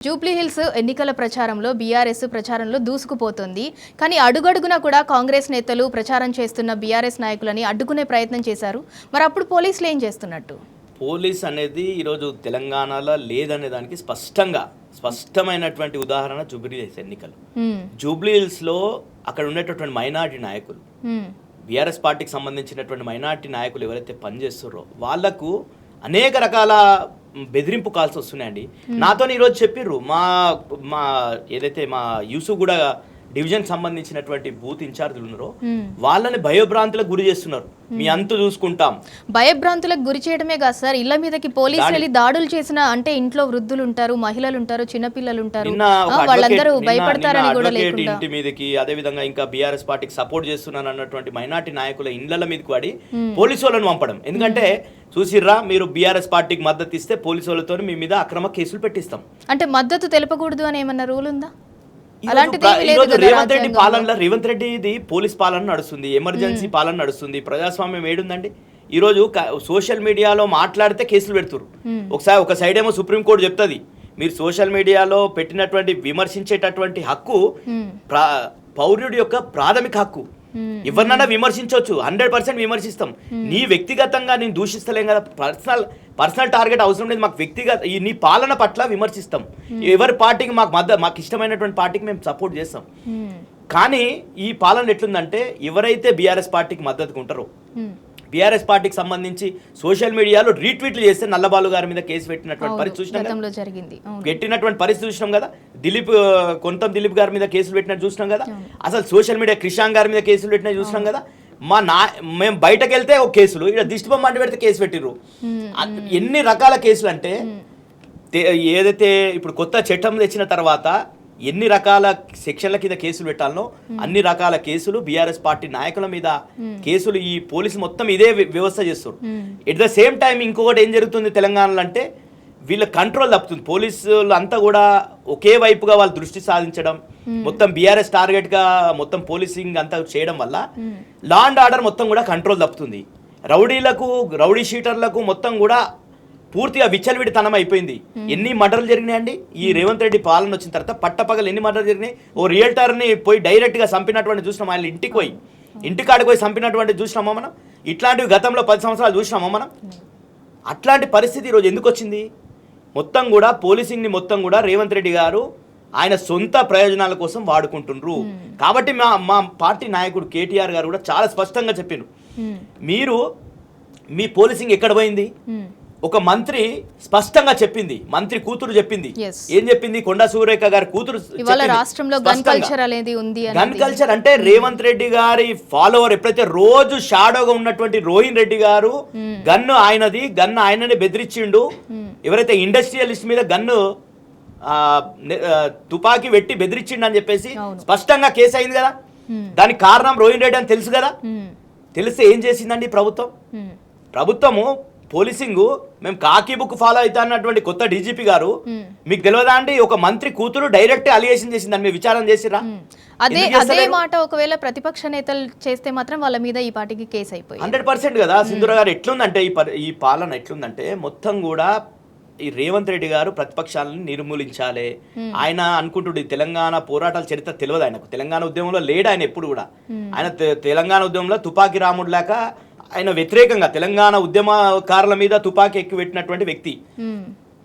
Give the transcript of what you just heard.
Jubilee hills ఎన్నికల ప్రచారంలో BRS ప్రచారంలో దూసుకుపోతుంది. కానీ అడుగడుగునా కూడా కాంగ్రెస్ నేతలు ప్రచారం చేస్తున్న బీఆర్ఎస్ నాయకులని అడ్డుకునే ప్రయత్నం చేశారు. మరి అప్పుడు పోలీసులు ఏం చేస్తున్నట్టు? పోలీస్ అనేది ఈరోజు తెలంగాణలో లేదనే దానికి స్పష్టమైనటువంటి ఉదాహరణ జూబ్లీ హిల్స్ ఎన్నికలు. జూబ్లీ హిల్స్ లో అక్కడ ఉండేటటువంటి మైనారిటీ నాయకులు, బీఆర్ఎస్ పార్టీకి సంబంధించినటువంటి మైనారిటీ నాయకులు ఎవరైతే పనిచేస్తున్నారో వాళ్లకు అనేక రకాల బెదిరింపు కాల్స్ వస్తున్నాయండి. నాతో ఈరోజు చెప్పిర్రు మా ఏదైతే మా యూసుఫ్ కూడా డివిజన్ సంబంధించినటువంటి బూత్ ఇన్ఛార్జీలు ఉన్నారో వాళ్ళని భయభ్రాంతులకు గురి చేస్తున్నారు. మీ అంతు చూసుకుంటాం. భయభ్రాంతులకు గురి చేయడమే కాదు సార్, ఇళ్ల మీదకి పోలీసులు వెళ్ళి దాడులు చేసిన, అంటే ఇంట్లో వృద్ధులు ఉంటారు, మహిళలు ఉంటారు, చిన్నపిల్లలు ఉంటారు, వాళ్ళందరూ భయపడతారని కూడా లేకుండా ఇంటి మీదకి, అదే విధంగా ఇంకా బీఆర్ఎస్ పార్టీకి సపోర్ట్ చేస్తున్నాను అన్నటువంటి మైనార్టీ నాయకుల ఇండ్ల మీదకి వాడి పోలీసు వాళ్ళని పంపడం. ఎందుకంటే చూసిర్రా, మీరు బీఆర్ఎస్ పార్టీకి మద్దతు ఇస్తే పోలీసు వాళ్ళతో మీ మీద అక్రమ కేసులు పెట్టిస్తాం. అంటే మద్దతు తెలపకూడదు అని ఏమన్నా రూల్ ఉందా? రేవంత్ రెడ్డి పాలనలో రేవంత్ రెడ్డి పోలీస్ పాలన నడుస్తుంది, ఎమర్జెన్సీ పాలన నడుస్తుంది, ప్రజాస్వామ్యం ఏడుందండి. ఈ రోజు సోషల్ మీడియాలో మాట్లాడితే కేసులు పెడుతురు. ఒకసారి ఒక సైడ్ ఏమో సుప్రీంకోర్టు చెప్తుంది, మీరు సోషల్ మీడియాలో పెట్టినటువంటి విమర్శించేటటువంటి హక్కు పౌరుడి యొక్క ప్రాథమిక హక్కు. ఎవరినైనా విమర్శించవచ్చు, 100% విమర్శిస్తాం. నీ వ్యక్తిగతంగా నేను దూషిస్తలేం కదా, పర్సనల్ టార్గెట్ అవసరం లేదు. మాకు వ్యక్తిగత నీ పాలన పట్ల విమర్శిస్తాం. ఎవరి పార్టీకి మాకు ఇష్టమైనటువంటి పార్టీకి మేము సపోర్ట్ చేస్తాం. కానీ ఈ పాలన ఎట్లుందంటే, ఎవరైతే బీఆర్ఎస్ పార్టీకి మద్దతుగా ఉంటారో, బీఆర్ఎస్ పార్టీకి సంబంధించి సోషల్ మీడియాలో రీట్వీట్లు చేస్తే నల్లబాలు గారి మీద కేసు పెట్టినటువంటి పరిస్థితి చూసినాం కదా. కొంతం దిలీప్ గారి మీద కేసులు పెట్టినట్టు చూసినాం కదా. అసలు సోషల్ మీడియా క్రిషాంక్ గారి మీద కేసులు పెట్టినట్టు చూసినాం కదా. మేము బయటకు వెళ్తే ఒక కేసులు, ఇక్కడ దిష్టి బొమ్మ అంటే పెడితే కేసు పెట్టిర్రు. ఎన్ని రకాల కేసులు అంటే, ఏదైతే ఇప్పుడు కొత్త చట్టం తెచ్చిన తర్వాత ఎన్ని రకాల సెక్షన్ల కింద కేసులు పెట్టాలనో అన్ని రకాల కేసులు బీఆర్ఎస్ పార్టీ నాయకుల మీద కేసులు ఈ పోలీసు మొత్తం ఇదే వ్యవస్థ చేస్తారు. ఎట్ ద సేమ్ టైం ఇంకొకటి ఏం జరుగుతుంది తెలంగాణలో అంటే, వీళ్ళ కంట్రోల్ తప్పుతుంది. పోలీసులు అంతా కూడా ఒకే వైపుగా వాళ్ళు దృష్టి సాధించడం, మొత్తం బీఆర్ఎస్ టార్గెట్ గా మొత్తం పోలీసింగ్ అంతా చేయడం వల్ల లా అండ్ ఆర్డర్ మొత్తం కూడా కంట్రోల్ తప్పుతుంది. రౌడీ షీటర్లకు మొత్తం కూడా పూర్తిగా విచ్చలవిడితనం అయిపోయింది. ఎన్ని మర్డర్లు జరిగినాయండి ఈ రేవంత్ రెడ్డి పాలన వచ్చిన తర్వాత? పట్టపగలు ఎన్ని మర్డర్లు జరిగినాయి? ఓ రియల్టర్ని పోయి డైరెక్ట్గా చంపినటువంటి చూసినాం, ఆయన ఇంటికాడికి పోయి చంపినటువంటి చూసినామా మనం? ఇట్లాంటివి గతంలో 10 సంవత్సరాలు చూసినామా మనం? అట్లాంటి పరిస్థితి ఈరోజు ఎందుకు వచ్చింది? మొత్తం కూడా పోలీసింగ్ని మొత్తం కూడా రేవంత్ రెడ్డి గారు ఆయన సొంత ప్రయోజనాల కోసం వాడుకుంటున్నారు. కాబట్టి మా పార్టీ నాయకుడు కేటీఆర్ గారు కూడా చాలా స్పష్టంగా చెప్పారు, మీరు మీ పోలీసింగ్ ఎక్కడ పోయింది? ఒక మంత్రి స్పష్టంగా చెప్పింది, మంత్రి కూతురు చెప్పింది. ఏం చెప్పింది? కొండా సురేఖ గారి కూతురు గన్ కల్చర్ అంటే రేవంత్ రెడ్డి గారి ఫాలోవర్ ఎప్పుడైతే రోజు షాడోగా ఉన్నటువంటి రోహిన్ రెడ్డి గారు గన్ను ఆయననే బెదిరించిండు. ఎవరైతే ఇండస్ట్రియలిస్ట్ మీద గన్ను తుపాకీ పెట్టి బెదిరించిండు అని చెప్పేసి స్పష్టంగా కేసు అయింది కదా. దానికి కారణం రోహిన్ రెడ్డి అని తెలుసు కదా. తెలిస్తే ఏం చేసిందండి ప్రభుత్వము? పోలీసింగ్ మేము కాకి బుక్ ఫాలో అవుతా అన్నటువంటి కొత్త డీజీపీ గారు, మీకు తెలియదా అండి, ఒక మంత్రి కూతురు డైరెక్ట్ అలిగేషన్ చేసిందని మీరు విచారణ చేసిరా? అదే మాట ఒకవేళ ప్రతిపక్ష నేతలు చేస్తే మాత్రం వాళ్ళ మీద ఈ పార్టీకి కేసు అయిపోయి 100% కదా. సింధూర గారు ఎట్లుందంటే, ఈ పాలన ఎట్లుందంటే మొత్తం కూడా ఈ రేవంత్ రెడ్డి గారు ప్రతిపక్షాలను నిర్మూలించాలి. ఆయన అనుకుంటుడు తెలంగాణ పోరాటాల చరిత్ర తెలియదు ఆయనకు. తెలంగాణ ఉద్యమంలో లేడు ఆయన ఎప్పుడు కూడా. ఆయన తెలంగాణ ఉద్యమంలో తుపాకీ రాముడు లేక ఆయన వ్యతిరేకంగా తెలంగాణ ఉద్యమకారుల మీద తుపాకీ ఎక్కువ పెట్టినటువంటి వ్యక్తి.